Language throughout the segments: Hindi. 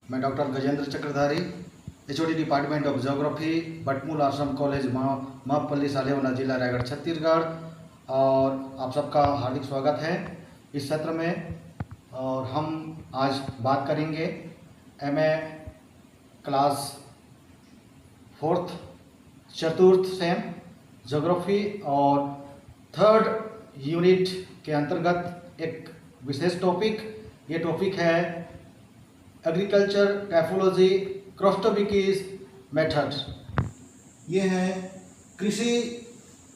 मैं doctor Gajendra Chakradhari, HOD department of geography, Batmool Ashram college, मापपल्ली सालेवना, जिला रायगढ़, छत्तीसगढ़। और आप सबका हार्दिक स्वागत है इस सत्र में। और हम आज बात करेंगे MA क्लास 4th चतुर्थ सेम ज्योग्राफी और 3rd यूनिट के अंतर्गत एक विशेष टॉपिक। ये टॉपिक है एग्रीकल्चर टाइपोलॉजी क्रॉस्टोविकीज मेथड। ये है कृषि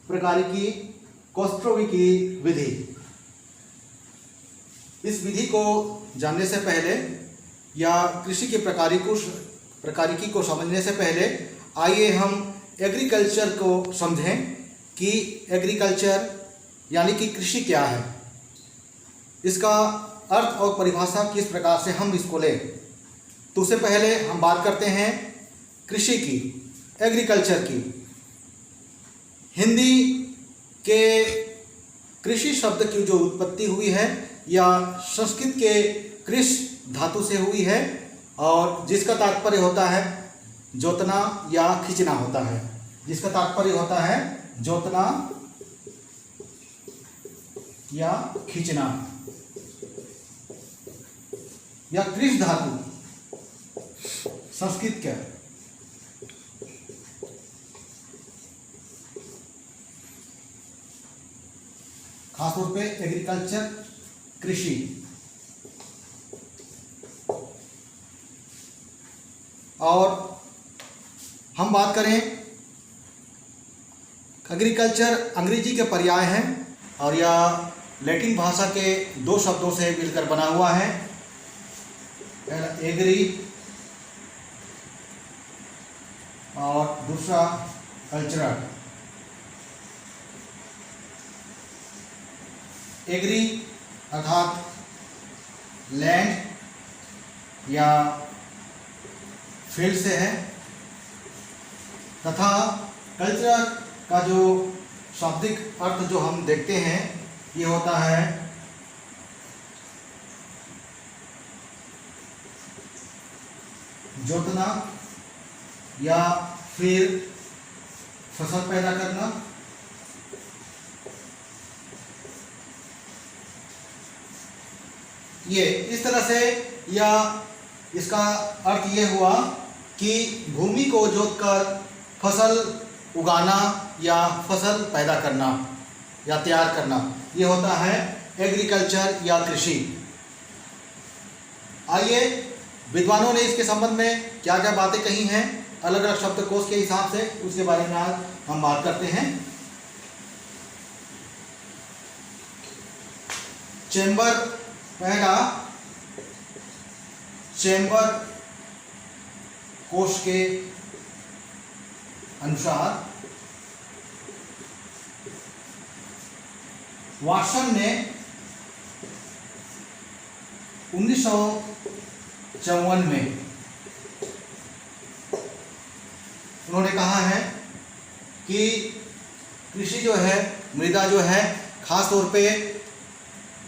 प्रकारिकी क्रॉस्टोविकी विधि। इस विधि को जानने से पहले या कृषि की प्रकारिकी को समझने से पहले आइए हम एग्रीकल्चर को समझें कि एग्रीकल्चर यानी कि कृषि क्या है, इसका अर्थ और परिभाषा किस प्रकार से हम इसको लें। तो उससे पहले हम बात करते हैं कृषि की, एग्रीकल्चर की। हिंदी के कृषि शब्द की जो उत्पत्ति हुई है या संस्कृत के कृष धातु से हुई है और जिसका तात्पर्य होता है जोतना या खींचना होता है। जिसका तात्पर्य होता है जोतना या खींचना या कृष धातु संस्कृत का। खासतौर पे एग्रीकल्चर कृषि। और हम बात करें एग्रीकल्चर अंग्रेजी के पर्याय हैं और यह लैटिन भाषा के 2 शब्दों से मिलकर बना हुआ है। एग्री और दूसरा कल्चरल। एग्री अर्थात लैंड या फील्ड से है, तथा कल्चर का जो शाब्दिक अर्थ जो हम देखते हैं ये होता है जोतना या फिर फसल पैदा करना। ये इस तरह से या इसका अर्थ ये हुआ कि भूमि को जोतकर फसल उगाना या फसल पैदा करना या तैयार करना, ये होता है एग्रीकल्चर या कृषि। आइए विद्वानों ने इसके संबंध में क्या क्या बातें कही हैं अलग अलग शब्दकोश के हिसाब से, उसके बारे में आज हम बात करते हैं। चेंबर, पहला चेंबर कोश के अनुसार वाटसन ने 1954 में उन्होंने कहा है कि कृषि जो है, मृदा जो है, खास तौर पे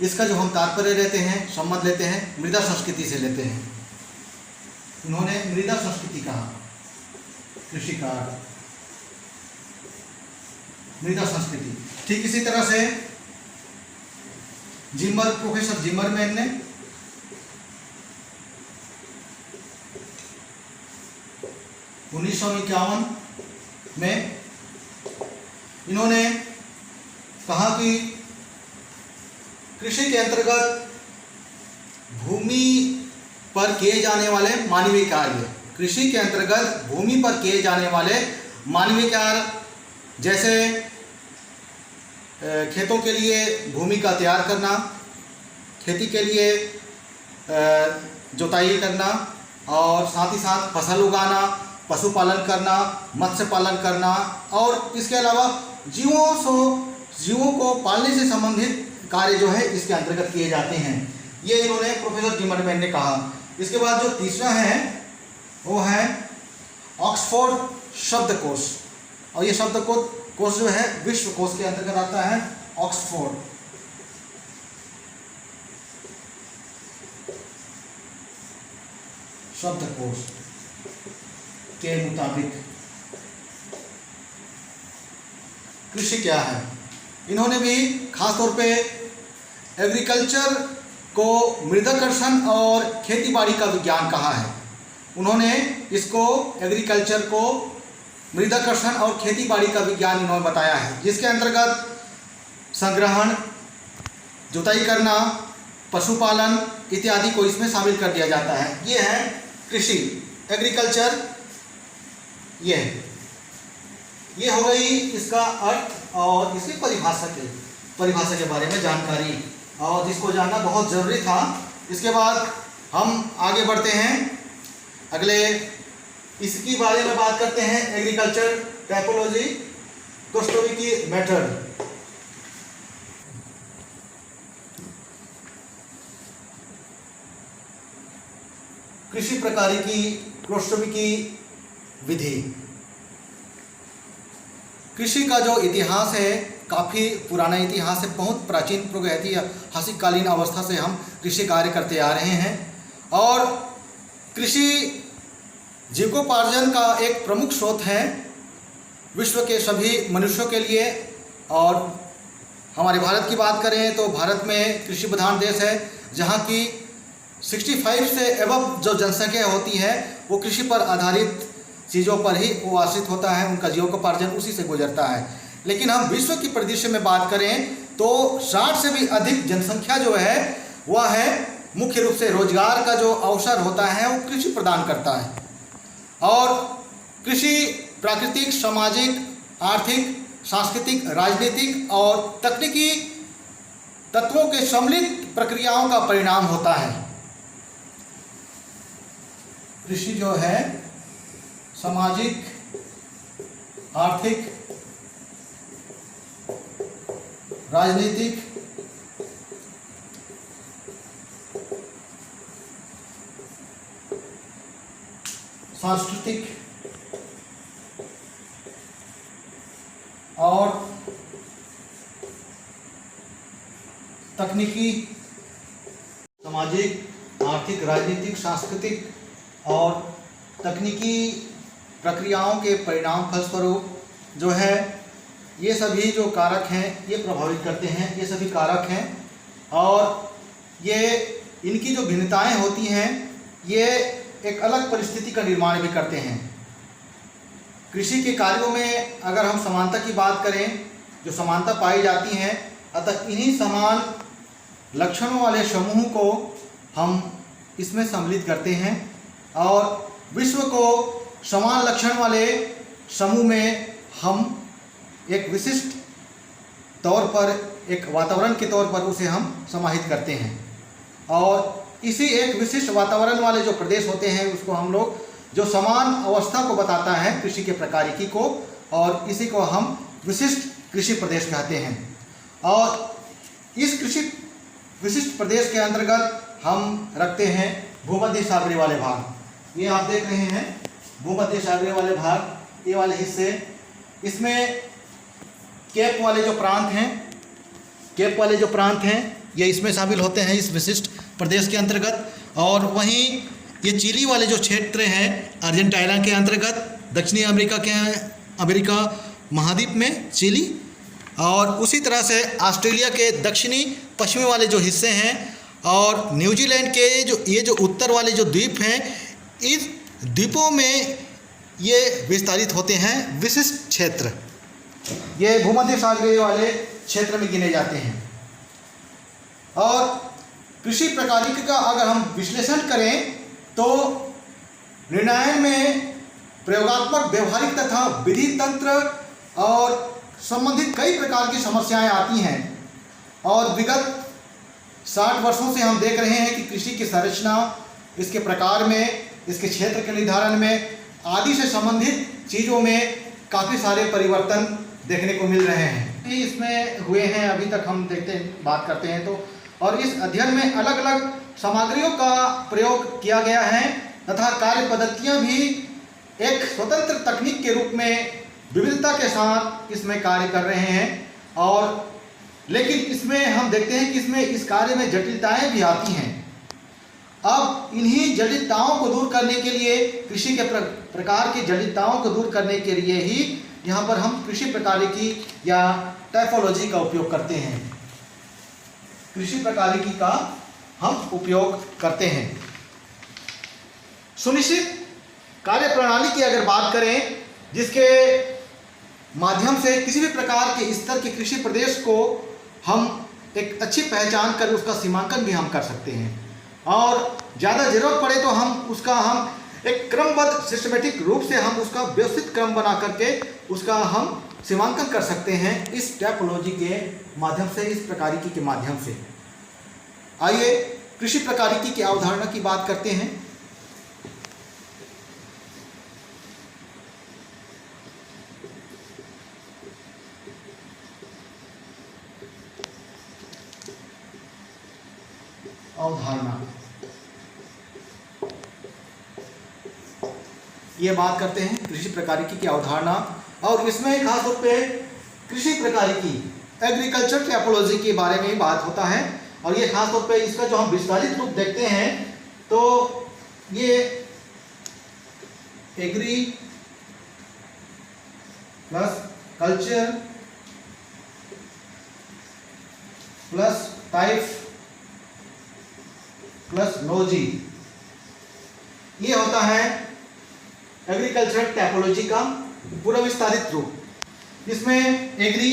इसका जो हम तात्पर्य लेते हैं, संबंध लेते हैं, मृदा संस्कृति से लेते हैं। उन्होंने मृदा संस्कृति कहा, कृषि का मृदा संस्कृति। ठीक इसी तरह से प्रोफेसर जिमरमैन ने 1951 में इन्होंने कहा कि कृषि के अंतर्गत भूमि पर किए जाने वाले मानवीय कार्य, कृषि के अंतर्गत भूमि पर किए जाने वाले मानवीय कार्य, जैसे खेतों के लिए भूमि का तैयार करना, खेती के लिए जुताई करना और साथ ही साथ फसल उगाना, पशुपालन करना, मत्स्य पालन करना और इसके अलावा जीवों को पालने से संबंधित कार्य जो है इसके अंतर्गत किए जाते हैं। ये इन्होंने प्रोफेसर जिमरमैन ने कहा। इसके बाद जो तीसरा है वो है ऑक्सफोर्ड शब्दकोश, और ये शब्दकोश जो है विश्वकोश के अंतर्गत आता है, ऑक्सफोर्ड। शब्दकोश के मुताबिक कृषि क्या है। इन्होंने भी खास तौर पे एग्रीकल्चर को मृदाकर्षण और खेतीबाड़ी का विज्ञान कहा है। उन्होंने इसको एग्रीकल्चर को मृदाकर्षण और खेतीबाड़ी का विज्ञान इन्होंने बताया है, जिसके अंतर्गत संग्रहण, जुताई करना, पशुपालन इत्यादि को इसमें शामिल कर दिया जाता है। ये है कृषि, एग्रीकल्चर। ये हो गई इसका अर्थ और इसकी परिभाषा के बारे में जानकारी, और जिसको जानना बहुत ज़रूरी था। इसके बाद हम आगे बढ़ते हैं, अगले इसकी बारे में बात करते हैं। Agriculture typology, Kostrowicki method. कृषि प्रकारिकी क्रोस्टोविकी विधि। कृषि का जो इतिहास है काफ़ी पुराना इतिहास है, बहुत प्राचीन प्रागैतिहासिक अवस्था से हम कृषि कार्य करते आ रहे हैं। और कृषि जीविकोपार्जन का एक प्रमुख स्रोत है विश्व के सभी मनुष्यों के लिए। और हमारे भारत की बात करें तो भारत में कृषि प्रधान देश है, जहाँ की 65 से एबव जो जनसंख्या होती है वो कृषि पर आधारित चीज़ों पर ही वो आश्रित होता है, उनका जीविकोपार्जन उसी से गुजरता है। लेकिन हम विश्व की परिदृश्य में बात करें तो 60 से भी अधिक जनसंख्या जो है वह है मुख्य रूप से रोजगार का जो अवसर होता है वो कृषि प्रदान करता है। और कृषि प्राकृतिक, सामाजिक, आर्थिक, सांस्कृतिक, राजनीतिक और तकनीकी तत्वों के सम्मिलित प्रक्रियाओं का परिणाम होता है। कृषि जो है सामाजिक, आर्थिक, राजनीतिक, सांस्कृतिक और तकनीकी, सामाजिक, आर्थिक, राजनीतिक, सांस्कृतिक और तकनीकी प्रक्रियाओं के परिणाम फलस्वरूप जो है ये सभी जो कारक हैं ये प्रभावित करते हैं। ये सभी कारक हैं और ये इनकी जो भिन्नताएं होती हैं ये एक अलग परिस्थिति का निर्माण भी करते हैं। कृषि के कार्यों में अगर हम समानता की बात करें, जो समानता पाई जाती हैं, अतः इन्हीं समान लक्षणों वाले समूह को हम इसमें सम्मिलित करते हैं। और विश्व को समान लक्षण वाले समूह में हम एक विशिष्ट तौर पर, एक वातावरण के तौर पर उसे हम समाहित करते हैं। और इसी एक विशिष्ट वातावरण वाले जो प्रदेश होते हैं उसको हम लोग, जो समान अवस्था को बताता है कृषि के प्रकारिकी को, और इसी को हम विशिष्ट कृषि प्रदेश कहते हैं। और इस कृषि विशिष्ट प्रदेश के अंतर्गत हम रखते हैं भूमध्य सागरीय वाले भाग। ये आप देख रहे हैं भूमध्य सागरीय वाले भाग, ये वाले हिस्से, इसमें केप वाले जो प्रांत हैं ये इसमें शामिल होते हैं इस विशिष्ट प्रदेश के अंतर्गत। और वहीं ये चिली वाले जो क्षेत्र हैं अर्जेंटीना के अंतर्गत, दक्षिणी अमेरिका महाद्वीप में चिली, और उसी तरह से ऑस्ट्रेलिया के दक्षिणी पश्चिमी वाले जो हिस्से हैं, और न्यूजीलैंड के ये जो उत्तर वाले जो द्वीप हैं, इस द्वीपों में ये विस्तारित होते हैं विशिष्ट क्षेत्र। ये भूमध्य सागरीय वाले क्षेत्र में गिने जाते हैं। और कृषि प्रकारिकी का अगर हम विश्लेषण करें तो निर्णय में प्रयोगात्मक, व्यवहारिक तथा विधि तंत्र और संबंधित कई प्रकार की समस्याएं आती हैं। और विगत 60 वर्षों से हम देख रहे हैं कि कृषि की संरचना, इसके प्रकार में, इसके क्षेत्र के निर्धारण में आदि से संबंधित चीज़ों में काफ़ी सारे परिवर्तन देखने को मिल रहे हैं। इसमें हुए हैं अभी तक हम बात करते हैं तो। और इस अध्ययन में अलग अलग सामग्रियों का प्रयोग किया गया है तथा कार्य पद्धतियाँ भी एक स्वतंत्र तकनीक के रूप में विविधता के साथ इसमें कार्य कर रहे हैं। और लेकिन इसमें हम देखते हैं कि इसमें इस कार्य में जटिलताएं भी आती हैं। अब इन्हीं जटिलताओं को दूर करने के लिए, कृषि के प्रकार की जटिलताओं को दूर करने के लिए ही यहाँ पर हम कृषि प्रकारिकी या टाइपोलॉजी का उपयोग करते हैं। कृषि प्रकारिकी का हम उपयोग करते हैं। सुनिश्चित कार्यप्रणाली की अगर बात करें, जिसके माध्यम से किसी भी प्रकार के स्तर के कृषि प्रदेश को हम एक अच्छी पहचान कर उसका सीमांकन भी हम कर सकते हैं, और ज़्यादा जरूरत पड़े तो हम एक क्रमबद्ध सिस्टमेटिक रूप से हम उसका व्यवस्थित क्रम बना करके उसका हम सीमांकन कर सकते हैं इस टाइपोलॉजी के माध्यम से, इस प्रकारिकी के माध्यम से। आइए कृषि प्रकारिकी की अवधारणा की बात करते हैं। अवधारणा, ये बात करते हैं कृषि प्रकारिकी की अवधारणा, और इसमें खास तौर पे कृषि प्रकारिकी एग्रीकल्चर टाइपोलॉजी के बारे में बात होता है। और ये खास तौर पे इसका जो हम विस्तारित रूप देखते हैं तो ये agri plus culture plus type plus logy, ये होता है एग्रीकल्चर टाइपोलॉजी का पूरा विस्तारित रूप। इसमें एग्री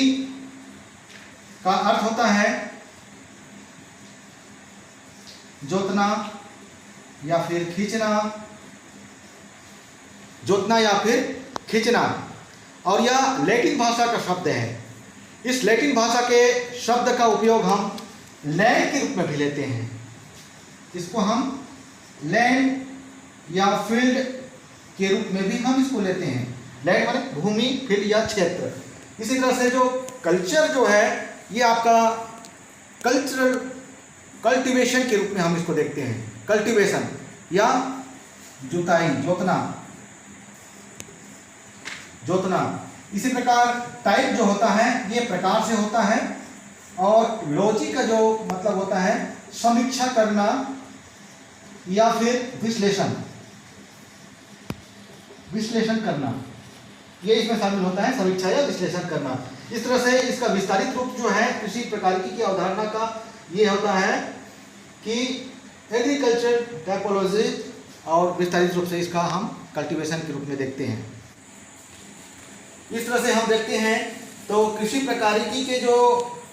का अर्थ होता है जोतना या फिर खींचना, जोतना या फिर खींचना, और यह लैटिन भाषा का शब्द है। इस लैटिन भाषा के शब्द का उपयोग हम लैंड के रूप में भी लेते हैं। इसको हम लैंड या फील्ड के रूप में भी हम इसको लेते हैं। लैंड माने भूमि, फील्ड या क्षेत्र। इसी तरह से जो कल्चर जो है ये आपका कल्चरल कल्टीवेशन के रूप में हम इसको देखते हैं। कल्टीवेशन या जुताई, जोतना। इसी प्रकार टाइप जो होता है ये प्रकार से होता है, और लॉजी का जो मतलब होता है समीक्षा करना या फिर विश्लेषण करना, ये इसमें शामिल होता है, समीक्षा या विश्लेषण करना। इस तरह से इसका विस्तारित रूप जो है कृषि प्रकारिकी की अवधारणा का ये होता है कि एग्रीकल्चर टाइपोलॉजी, और विस्तारित रूप से इसका हम कल्टीवेशन के रूप में देखते हैं। इस तरह से हम देखते हैं तो कृषि प्रकारिकी के जो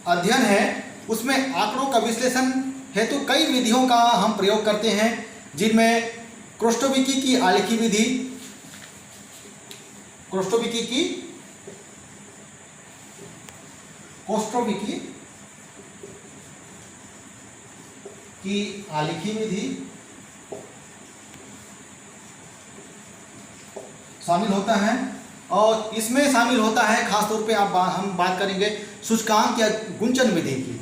अध्ययन है उसमें आंकड़ों का विश्लेषण हेतु कई विधियों का हम प्रयोग करते हैं, जिनमें क्रोस्टोविकी की आलेखी विधि, कोस्ट्रोविकी की आलेखी विधि शामिल होता है, और इसमें शामिल होता है खास तौर पे हम बात करेंगे सूचकांक या गुंचन विधि की।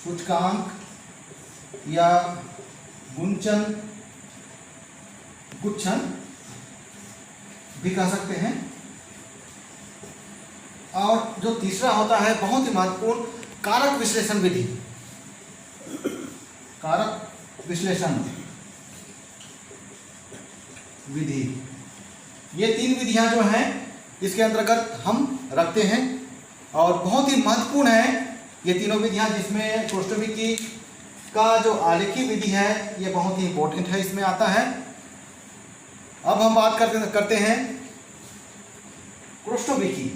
सूचकांक या गुंचन, गुच्छन भी कह सकते हैं। और जो तीसरा होता है बहुत ही महत्वपूर्ण, कारक विश्लेषण विधि। कारक विश्लेषण विधि, ये तीन विधियां जो हैं इसके अंतर्गत हम रखते हैं, और बहुत ही महत्वपूर्ण है ये तीनों विधियां, जिसमें क्रोस्टोविकी का जो आलेखी विधि है ये बहुत ही इंपॉर्टेंट है, इसमें आता है। अब हम बात करते हैं क्रोस्टोविकी।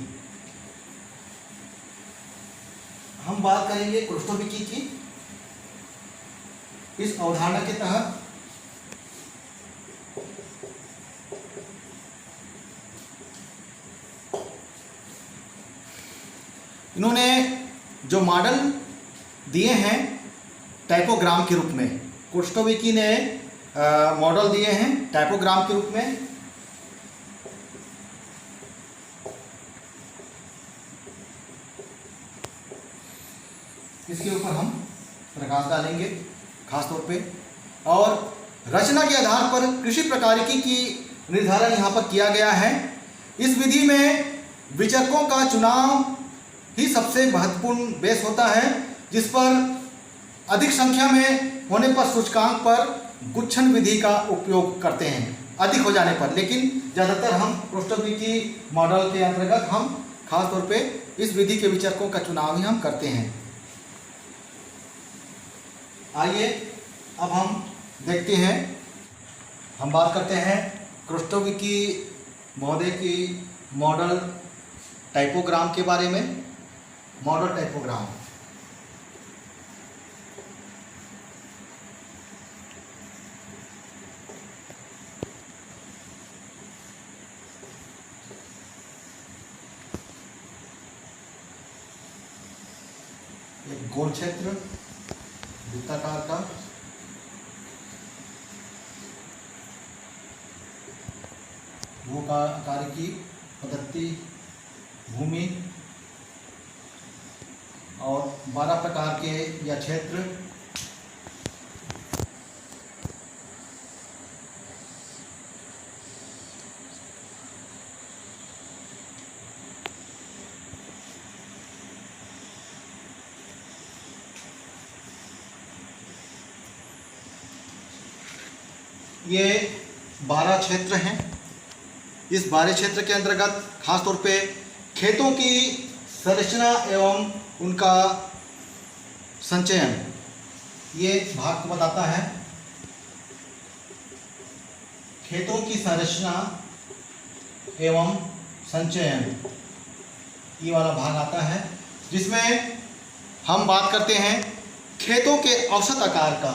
हम बात करेंगे क्रोस्टोविकी की इस अवधारणा के तहत। इन्होंने जो मॉडल दिए हैं टाइपोग्राम के रूप में, क्रोस्टोविकी ने मॉडल दिए हैं टाइपोग्राम के रूप में। इसके ऊपर हम प्रकाश डालेंगे खास तौर पे, और रचना के आधार पर कृषि प्रकारिकी की निर्धारण यहाँ पर किया गया है। इस विधि में विचरकों का चुनाव ही सबसे महत्वपूर्ण बेस होता है, जिस पर अधिक संख्या में होने पर सूचकांक पर गुच्छन विधि का उपयोग करते हैं, अधिक हो जाने पर। लेकिन ज़्यादातर हम क्रोस्टोविकी मॉडल के अंतर्गत हम खास तौर पे इस विधि के विचरकों का चुनाव ही हम करते हैं। आइए अब हम देखते हैं, हम बात करते हैं क्रोस्टोविकी महोदय की मॉडल टाइपोग्राम के बारे में। मॉडल टाइपोग्राम एक गोल क्षेत्र वृत्ताकार का, वो का आकार की पद्धति भूमि और 12 प्रकार के या क्षेत्र, ये 12 क्षेत्र हैं। इस 12 क्षेत्र के अंतर्गत खास तौर पे खेतों की संरचना एवं उनका संचयन ये भाग को बताता है। खेतों की संरचना एवं संचयन ये वाला भाग आता है, जिसमें हम बात करते हैं खेतों के औसत आकार का।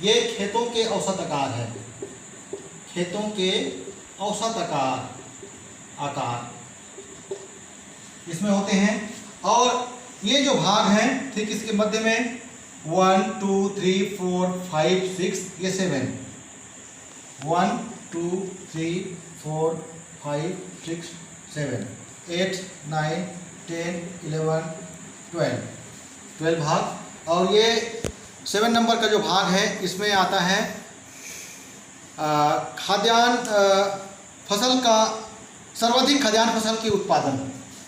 ये खेतों के औसत आकार है, खेतों के औसत आकार इसमें होते हैं। और ये जो भाग हैं ठीक इसके मध्य में 1 2 3 4 5 6 ये 7, 1 2 3 4 5 6 7 8 9 10 11 12 भाग। और ये 7 नंबर का जो भाग है इसमें आता है खाद्यान्न फसल का, सर्वाधिक खाद्यान्न फसल की उत्पादन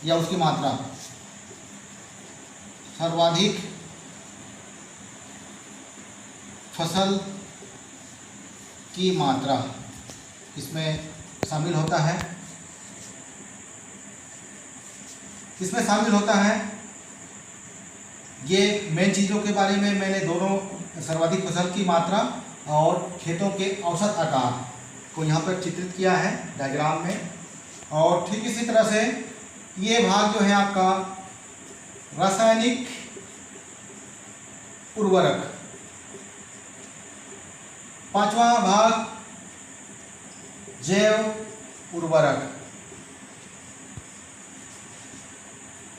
या उसकी मात्रा, सर्वाधिक फसल की मात्रा इसमें शामिल होता है। इसमें शामिल होता है ये मेन चीज़ों के बारे में मैंने दोनों सर्वाधिक फसल की मात्रा और खेतों के औसत आकार को यहाँ पर चित्रित किया है डायग्राम में। और ठीक इसी तरह से ये भाग जो है आपका रासायनिक उर्वरक, 5वां भाग जैव उर्वरक,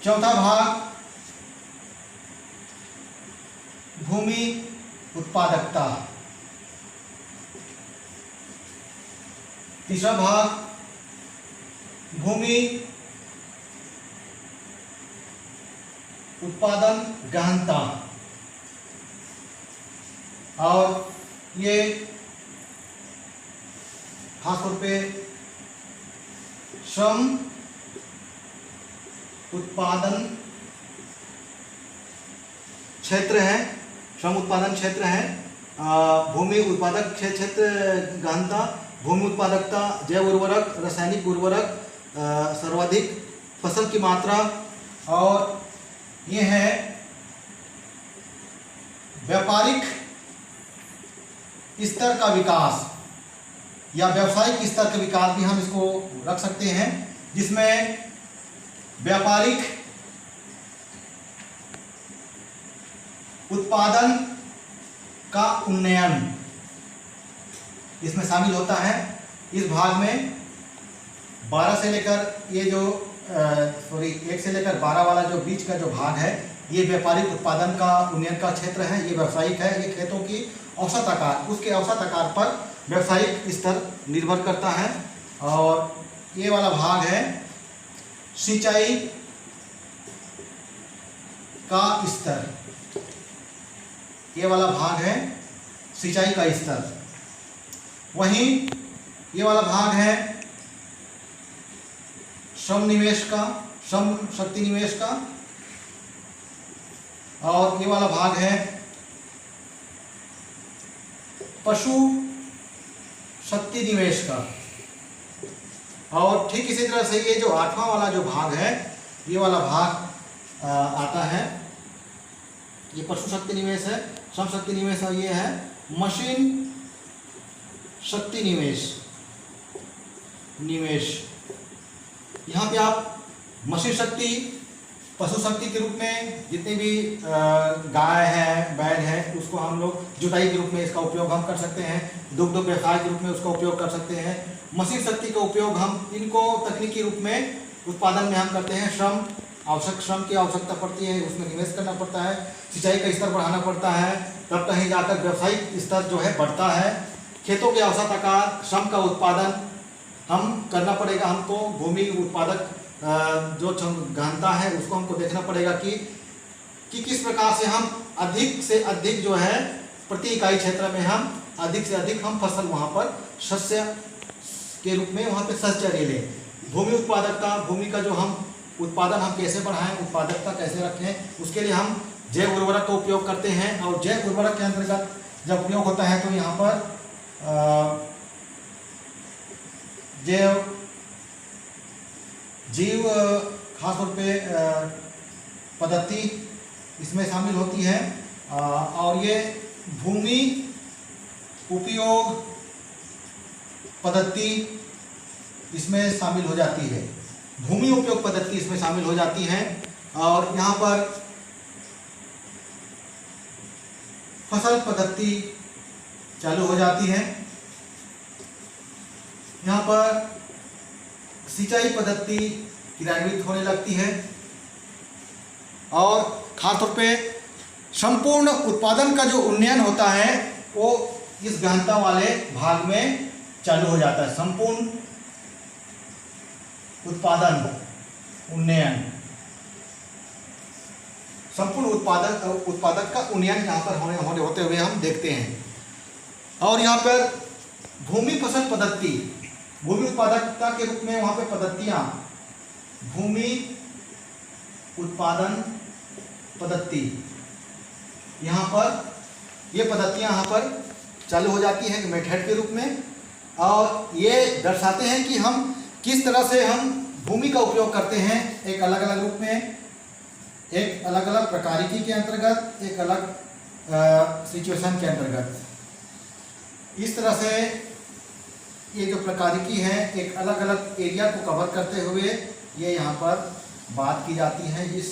4था भाग भूमि उत्पादकता, 3रा भाग भूमि उत्पादन गहनता, और ये खासतौर पे श्रम उत्पादन क्षेत्र है, श्रम उत्पादन क्षेत्र है। भूमि उत्पादक क्षेत्र गहनता, भूमि उत्पादकता, जैव उर्वरक, रासायनिक उर्वरक, सर्वाधिक फसल की मात्रा, और ये है व्यापारिक स्तर का विकास या व्यावसायिक स्तर का विकास भी हम इसको रख सकते हैं, जिसमें व्यापारिक उत्पादन का उन्नयन इसमें शामिल होता है। इस भाग में 12 से लेकर ये जो 1 से लेकर 12 वाला जो बीच का जो भाग है ये व्यापारिक उत्पादन का उन्नयन का क्षेत्र है, ये व्यावसायिक है। ये खेतों की औसत आकार, उसके औसत आकार पर व्यावसायिक स्तर निर्भर करता है। और ये वाला भाग है सिंचाई का स्तर, ये वाला भाग है सिंचाई का स्तर। वहीं ये वाला भाग है श्रम निवेश का, श्रम शक्ति निवेश का, और ये वाला भाग है पशु शक्ति निवेश का। और ठीक इसी तरह से ये जो 8वां वाला जो भाग है, ये वाला भाग आता है, ये पशु शक्ति निवेश है, श्रम शक्ति निवेश, और ये है मशीन शक्ति निवेश। यहाँ पे आप मशीन शक्ति, पशु शक्ति के रूप में जितनी भी गाय है, बैल है, उसको हम लोग जुताई के रूप में इसका उपयोग हम कर सकते हैं, दुग्ध व्यवसाय के रूप में उसका उपयोग कर सकते हैं। मशीन शक्ति का उपयोग हम इनको तकनीकी रूप में उत्पादन में हम करते हैं। श्रम की आवश्यकता पड़ती है, उसमें निवेश करना पड़ता है, सिंचाई का स्तर बढ़ाना पड़ता है, तब कहीं जाकर व्यावसायिक स्तर जो है बढ़ता है। खेतों के आवश्यकता, श्रम का उत्पादन हम करना पड़ेगा, हमको भूमि उत्पादक जो गहनता है उसको हमको देखना पड़ेगा कि किस प्रकार से हम अधिक से अधिक जो है प्रति इकाई क्षेत्र में हम अधिक से अधिक हम फसल वहाँ पर शस्य के रूप में वहाँ पे शस्य ले लें। भूमि उत्पादकता, भूमि का जो हम उत्पादन हम कैसे बढ़ाएं, उत्पादकता कैसे रखें, उसके लिए हम जैव उर्वरक का उपयोग करते हैं। और जैव उर्वरक के अंतर्गत जब उपयोग होता है तो यहाँ पर जीव खासतौर पे पद्धति इसमें शामिल होती है, और ये भूमि उपयोग पद्धति इसमें शामिल हो जाती है, भूमि उपयोग पद्धति इसमें शामिल हो जाती है। और यहाँ पर फसल पद्धति चालू हो जाती है, यहाँ पर सिंचाई पद्धति क्रियान्वित होने लगती है, और खासतौर पे संपूर्ण उत्पादन का जो उन्नयन होता है वो इस गहनता वाले भाग में चालू हो जाता है। संपूर्ण उत्पादन उन्नयन, संपूर्ण उत्पादक का उन्नयन यहाँ पर होते हुए हम देखते हैं। और यहाँ पर भूमि फसल पद्धति, भूमि उत्पादकता के रूप में वहाँ पे पद्धतियाँ, भूमि उत्पादन पद्धति, यहाँ पर ये पद्धतियाँ यहाँ पर चालू हो जाती हैं मेथड के रूप में, और ये दर्शाते हैं कि हम किस तरह से हम भूमि का उपयोग करते हैं एक अलग अलग रूप में, एक अलग अलग प्रकारिकी के अंतर्गत, एक अलग सिचुएशन के अंतर्गत। इस तरह से ये जो प्रकारिकी है एक अलग अलग एरिया को कवर करते हुए ये यहाँ पर बात की जाती है इस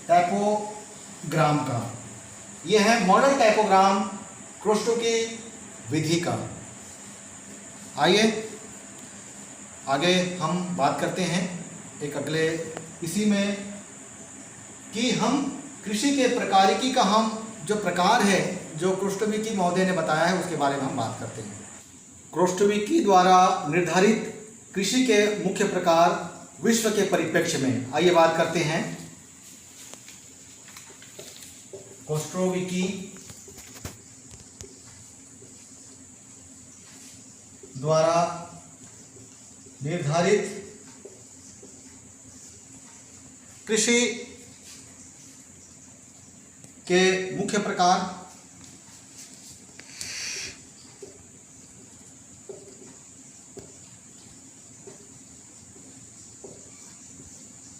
टाइपोग्राम का। ये है मॉडल टाइपोग्राम क्रोस्टोकी विधि का। आइए आगे हम बात करते हैं एक अगले इसी में कि हम कृषि के प्रकारिकी का हम जो प्रकार है जो क्रोस्टोविकी महोदय ने बताया है उसके बारे में हम बात करते हैं। क्रोस्टोविकी द्वारा निर्धारित कृषि के मुख्य प्रकार विश्व के परिप्रेक्ष्य में, आइए बात करते हैं। क्रोस्टोविकी द्वारा निर्धारित कृषि के मुख्य प्रकार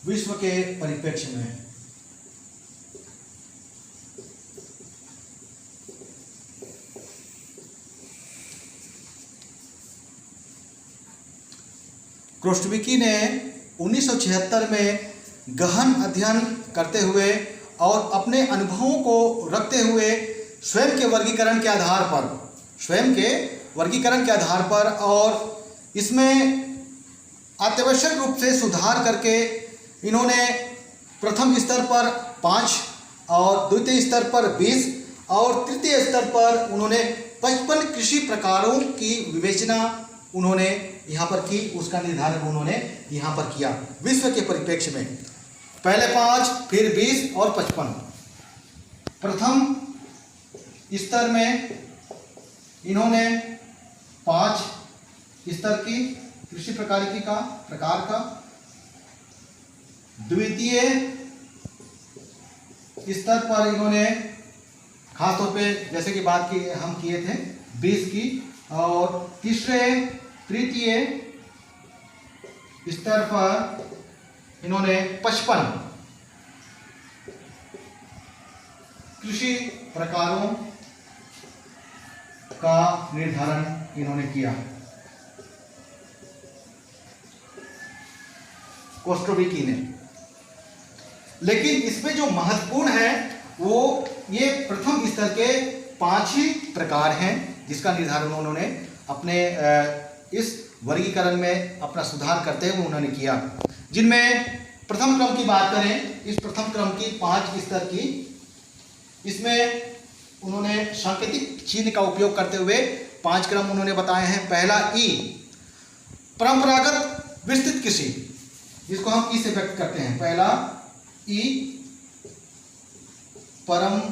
विश्व के परिप्रेक्ष्य में। क्रोस्टोविकी ने 1976 में गहन अध्ययन करते हुए और अपने अनुभवों को रखते हुए स्वयं के वर्गीकरण के आधार पर और इसमें अत्यावश्यक रूप से सुधार करके इन्होंने प्रथम स्तर पर 5 और द्वितीय स्तर पर 20 और तृतीय स्तर पर उन्होंने 55 कृषि प्रकारों की विवेचना उन्होंने यहाँ पर की, उसका निर्धारण उन्होंने यहाँ पर किया विश्व के परिप्रेक्ष्य में। पहले 5, फिर 20 और 55। प्रथम स्तर में इन्होंने 5 स्तर की कृषि प्रकारिकी का प्रकार का, द्वितीय स्तर पर इन्होंने खासतौर पे जैसे कि बात की हम किए थे 20 की, और तीसरे तृतीय स्तर पर इन्होंने 55 कृषि प्रकारों का निर्धारण इन्होंने किया। कोस्ट्रोविकी ने। लेकिन इसमें जो महत्वपूर्ण है वो ये प्रथम स्तर के 5 ही प्रकार हैं जिसका निर्धारण उन्होंने अपने इस वर्गीकरण में अपना सुधार करते हुए उन्होंने किया, जिनमें प्रथम क्रम की बात करें, इस प्रथम क्रम की 5 स्तर की, इसमें उन्होंने सांकेतिक चिन्ह का उपयोग करते हुए 5 क्रम उन्होंने बताए हैं। पहला ई, परंपरागत विस्तृत कृषि, जिसको हम ई से व्यक्त करते हैं। पहला ई, परंपरागत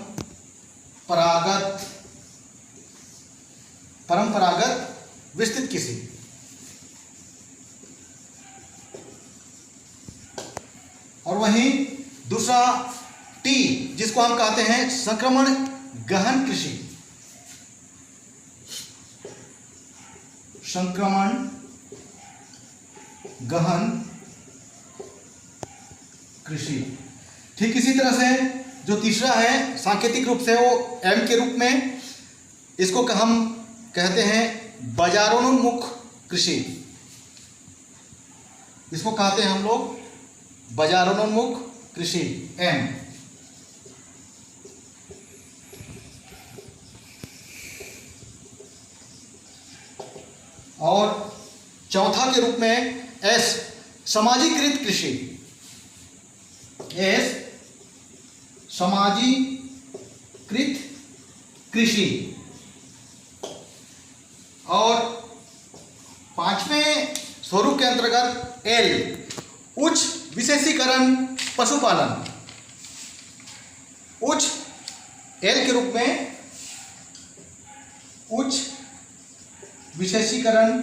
विस्तृत कृषि। और वहीं दूसरा टी, जिसको हम कहते हैं संक्रमण गहन कृषि। संक्रमण गहन कृषि। ठीक इसी तरह से जो तीसरा है सांकेतिक रूप से वो एम के रूप में, इसको हम कहते हैं बाजारोन्मुख कृषि। इसको कहते हैं हम लोग बाजारोन्मुख कृषि, एम। और चौथा के रूप में एस, सामाजिकृत कृषि। एस, सामाजिकृत कृषि। और पांचवें स्वरूप के अंतर्गत एल, उच्च विशेषीकरण पशुपालन। उच्च एल के रूप में उच्च विशेषीकरण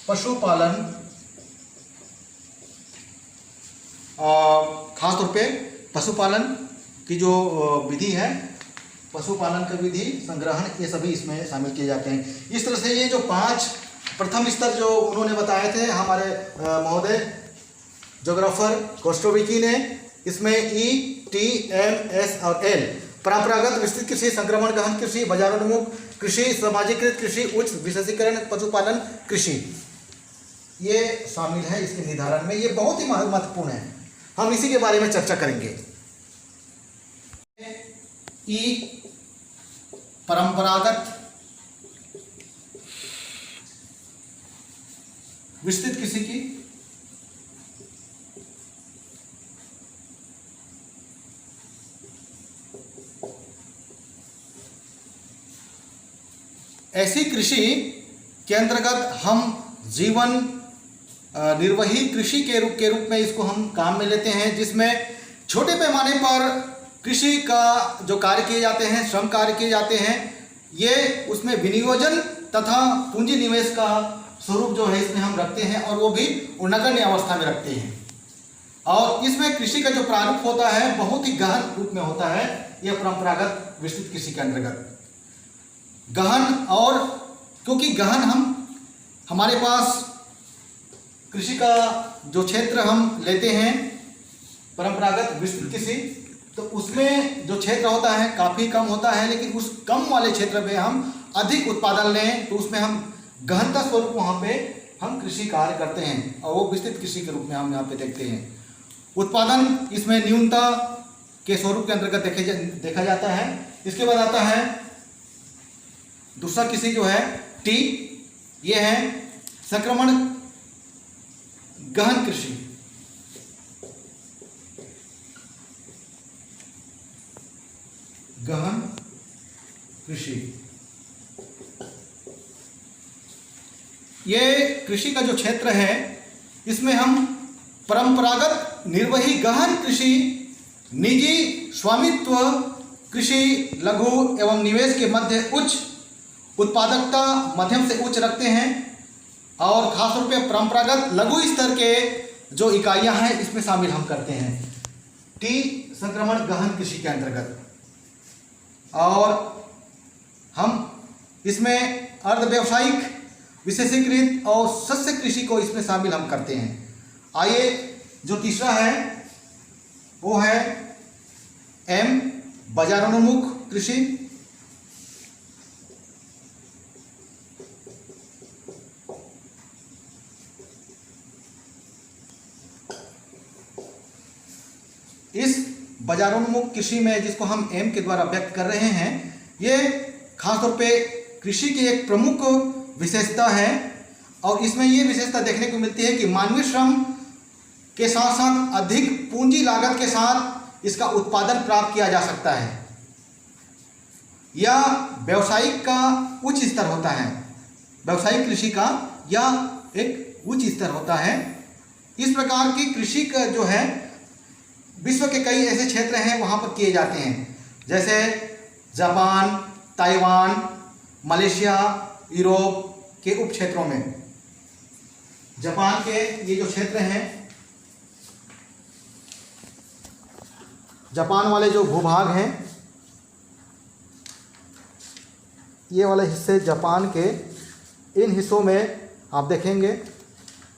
पशुपालन, खास तौर पे पशुपालन की जो विधि है, पशुपालन की विधि, संग्रहण, ये सभी इसमें शामिल किए जाते हैं। इस तरह से ये जो 5 प्रथम स्तर जो उन्होंने बताए थे हमारे महोदय ज्योग्राफर कोस्ट्रोविकी ने, इसमें ई, टी, एम, एस और एल, परंपरागत विस्तृत कृषि, संक्रमण गहन कृषि, बाजारोन्मुख कृषि, सामाजिकृत कृषि, उच्च विशेषीकरण पशुपालन कृषि, ये शामिल है इसके निर्धारण में। ये बहुत ही महत्वपूर्ण है, हम इसी के बारे में चर्चा करेंगे। ई, परंपरागत विस्तृत कृषि की ऐसी कृषि के अंतर्गत हम जीवन निर्वाही कृषि के रूप में इसको हम काम में लेते हैं, जिसमें छोटे पैमाने पर कृषि का जो कार्य किए जाते हैं, श्रम कार्य किए जाते हैं, ये उसमें विनियोजन तथा पूंजी निवेश का स्वरूप जो है इसमें हम रखते हैं, और वो भी नगण्य अवस्था में रखते हैं। और इसमें कृषि का जो प्रारूप होता है बहुत ही गहन रूप में होता है, यह परंपरागत विस्तृत कृषि के अंतर्गत गहन। और क्योंकि गहन हमारे पास कृषि का जो क्षेत्र हम लेते हैं परंपरागत विस्तृत कृषि, तो उसमें जो क्षेत्र होता है काफ़ी कम होता है, लेकिन उस कम वाले क्षेत्र में हम अधिक उत्पादन लें तो उसमें हम गहनता स्वरूप वहाँ पे हम कृषि कार्य करते हैं, और वो विस्तृत कृषि के रूप में हम यहाँ पे देखते हैं। उत्पादन इसमें न्यूनता के स्वरूप के अंतर्गत देखा जाता है। इसके बाद आता है दूसरा कृषि जो है टी, ये है संक्रमण गहन कृषि। गहन कृषि, ये कृषि का जो क्षेत्र है इसमें हम परंपरागत निर्वाही गहन कृषि, निजी स्वामित्व कृषि, लघु एवं निवेश के मध्य उच्च उत्पादकता मध्यम से उच्च रखते हैं, और खास तौर पे परंपरागत लघु स्तर के जो इकाइयां हैं इसमें शामिल हम करते हैं टी, संक्रमण गहन कृषि के अंतर्गत। और हम इसमें अर्ध व्यावसायिक, विशेषीकृत और सस्य कृषि को इसमें शामिल हम करते हैं। आइए जो तीसरा है वो है एम, बाजारोन्मुख कृषि। इस बाजारोन्मुख कृषि में, जिसको हम एम के द्वारा व्यक्त कर रहे हैं, ये खासतौर पे कृषि की एक प्रमुख विशेषता है और इसमें ये विशेषता देखने को मिलती है कि मानवीय श्रम के साथ साथ अधिक पूंजी लागत के साथ इसका उत्पादन प्राप्त किया जा सकता है। यह व्यावसायिक का उच्च स्तर होता है, व्यावसायिक कृषि का यह एक उच्च स्तर होता है। इस प्रकार की कृषि का जो है विश्व के कई ऐसे क्षेत्र हैं वहाँ पर किए जाते हैं, जैसे जापान, ताइवान, मलेशिया, यूरोप के उप क्षेत्रों में। जापान के ये जो क्षेत्र हैं, जापान वाले जो भूभाग हैं, ये वाले हिस्से जापान के, इन हिस्सों में आप देखेंगे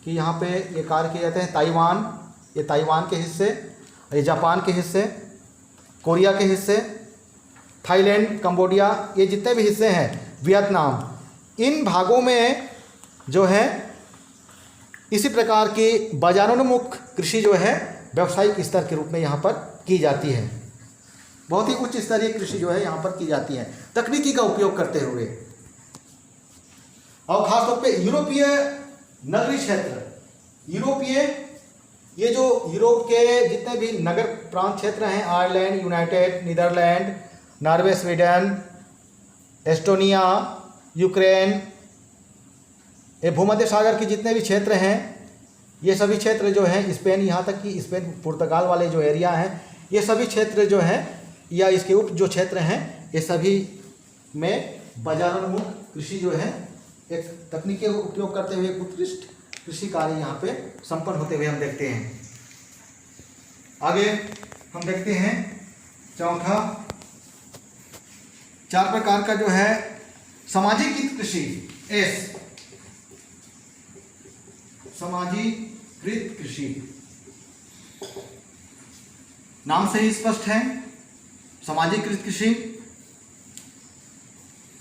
कि यहाँ पे ये कार्य किए जाते हैं। ताइवान, ये ताइवान के हिस्से, ये जापान के हिस्से, कोरिया के हिस्से, थाईलैंड, कंबोडिया, ये जितने भी हिस्से हैं, वियतनाम, इन भागों में जो है इसी प्रकार की बाजारोन्मुख कृषि जो है व्यावसायिक स्तर के रूप में यहाँ पर की जाती है। बहुत ही उच्च स्तरीय कृषि जो है यहाँ पर की जाती है तकनीकी का उपयोग करते हुए। और खासतौर पे यूरोपीय नगरीय क्षेत्र, ये जो यूरोप के जितने भी नगर प्रांत क्षेत्र हैं, Ireland, United, Netherland, Norway, Sweden, Estonia, Ukraine, ये भूमध्य सागर के जितने भी क्षेत्र हैं, ये सभी क्षेत्र जो हैं, स्पेन, यहाँ तक कि स्पेन, पुर्तगाल वाले जो एरिया हैं, ये सभी क्षेत्र जो हैं या इसके उप जो क्षेत्र हैं, ये सभी में बाजारोन्मुख कृषि जो है एक तकनीकी का उपयोग करते हुए उत्कृष्ट कृषि कार्य यहाँ पे संपन्न होते हुए हम देखते हैं। आगे हम देखते हैं चौथा, 4 प्रकार का जो है सामाजिक कृषि, एस, सामाजिकृत कृषि। नाम से ही स्पष्ट है, सामाजिकृत कृषि,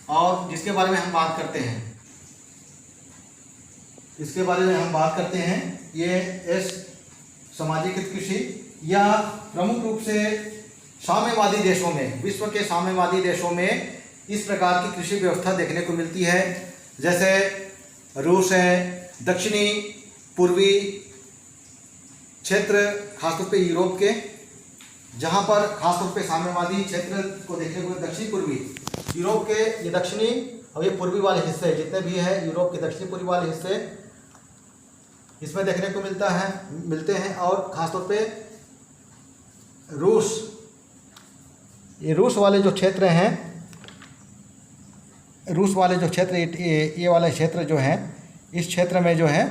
और जिसके बारे में हम बात करते हैं, इसके बारे में हम बात करते हैं, ये एस, सामाजिकृत कृषि, या प्रमुख रूप से साम्यवादी देशों में, विश्व के साम्यवादी देशों में इस प्रकार की कृषि व्यवस्था देखने को मिलती है। जैसे रूस है, दक्षिणी पूर्वी क्षेत्र, खासतौर पे यूरोप के, जहाँ पर खासतौर पे साम्यवादी क्षेत्र को देखने को दक्षिण पूर्वी यूरोप के, ये दक्षिणी और ये पूर्वी वाले हिस्से जितने भी हैं, यूरोप के दक्षिणी पूर्वी वाले हिस्से इसमें देखने को मिलते हैं। और खासतौर पे रूस, ये रूस वाले जो क्षेत्र हैं, रूस वाले जो क्षेत्र, ये वाले क्षेत्र जो हैं, इस क्षेत्र में जो है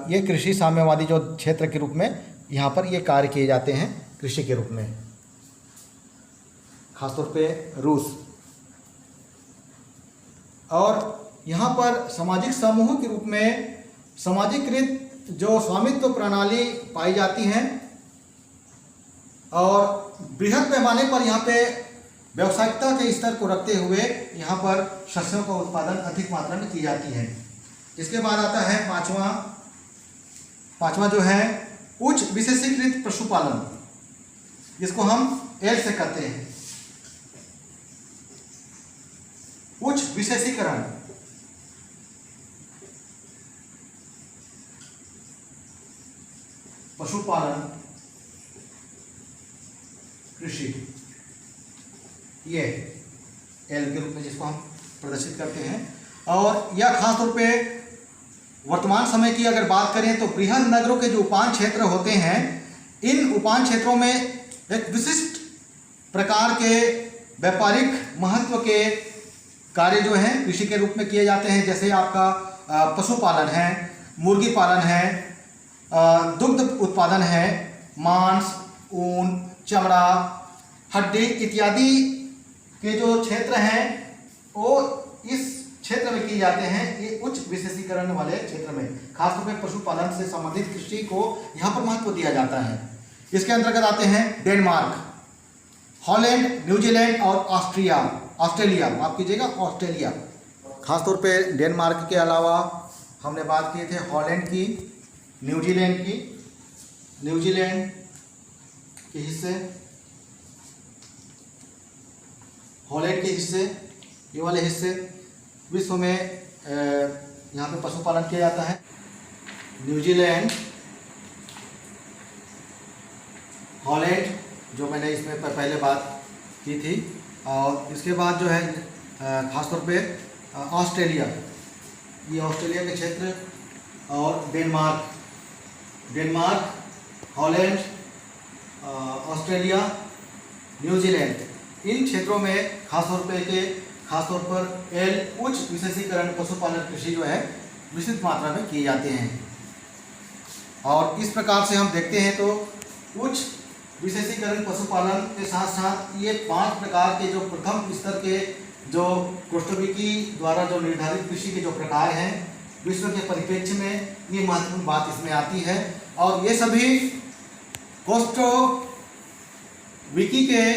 ये कृषि साम्यवादी जो क्षेत्र के रूप में यहाँ पर ये कार्य किए जाते हैं कृषि के रूप में, खासतौर पे रूस। और यहाँ पर सामाजिक समूह के रूप में सामाजिकृत जो स्वामित्व प्रणाली पाई जाती हैं और बृहद पैमाने पर यहाँ पे व्यावसायिकता के स्तर को रखते हुए यहाँ पर शस्यों का उत्पादन अधिक मात्रा में की जाती है। इसके बाद आता है पांचवा जो है उच्च विशेषीकृत पशुपालन, जिसको हम एल से कहते हैं, उच्च विशेषीकरण। पशुपालन कृषि, ये एल के रूप में जिसको हम प्रदर्शित करते हैं। और यह खासतौर पे वर्तमान समय की अगर बात करें तो बृहद नगरों के जो उपान क्षेत्र होते हैं, इन उपान क्षेत्रों में एक विशिष्ट प्रकार के व्यापारिक महत्व के कार्य जो हैं कृषि के रूप में किए जाते हैं। जैसे आपका पशुपालन है, मुर्गी पालन है, दुग्ध उत्पादन है, मांस, ऊन, चमड़ा, हड्डी इत्यादि के जो क्षेत्र हैं वो इस क्षेत्र में किए जाते हैं, ये उच्च विशेषीकरण वाले क्षेत्र में। खासतौर पर पशुपालन से संबंधित कृषि को यहाँ पर महत्व दिया जाता है। इसके अंतर्गत आते हैं डेनमार्क, हॉलैंड, न्यूजीलैंड और ऑस्ट्रेलिया, माफ कीजिएगा, ऑस्ट्रेलिया। खासतौर पे डेनमार्क के अलावा हमने बात किए थे हॉलैंड की, न्यूजीलैंड के हिस्से, हॉलैंड के हिस्से, ये वाले हिस्से विश्व में यहाँ पे पशुपालन किया जाता है। न्यूजीलैंड, हॉलैंड, जो मैंने इसमें पहले बात की थी, और इसके बाद जो है खासतौर पे ऑस्ट्रेलिया, ये ऑस्ट्रेलिया के क्षेत्र, और डेनमार्क, हॉलैंड, ऑस्ट्रेलिया, न्यूजीलैंड, इन क्षेत्रों में खासतौर पर उच्च विशेषीकरण पशुपालन कृषि जो है विस्तृत मात्रा में किए जाते हैं। और इस प्रकार से हम देखते हैं तो उच्च विशेषीकरण पशुपालन के साथ साथ ये 5 प्रकार के जो प्रथम स्तर के जो कोष्टोविकी द्वारा जो निर्धारित कृषि के जो प्रकार हैं विश्व के परिप्रेक्ष्य में, ये महत्वपूर्ण बात इसमें आती है। और ये सभी कोष्टोविकी के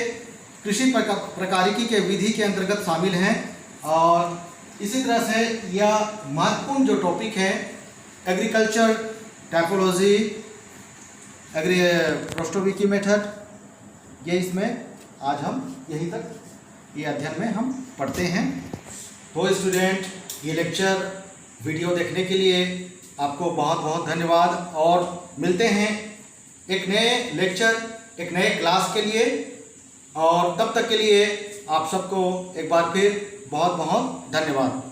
कृषि प्रकारिकी के विधि के अंतर्गत शामिल हैं। और इसी तरह से यह महत्वपूर्ण जो टॉपिक है एग्रीकल्चर टाइपोलॉजी, कोष्टोविकी मेथड, ये इसमें आज हम यहीं तक ये अध्ययन में हम पढ़ते हैं। तो स्टूडेंट, ये लेक्चर वीडियो देखने के लिए आपको बहुत बहुत धन्यवाद, और मिलते हैं एक नए लेक्चर, एक नए क्लास के लिए। और तब तक के लिए आप सबको एक बार फिर बहुत बहुत धन्यवाद।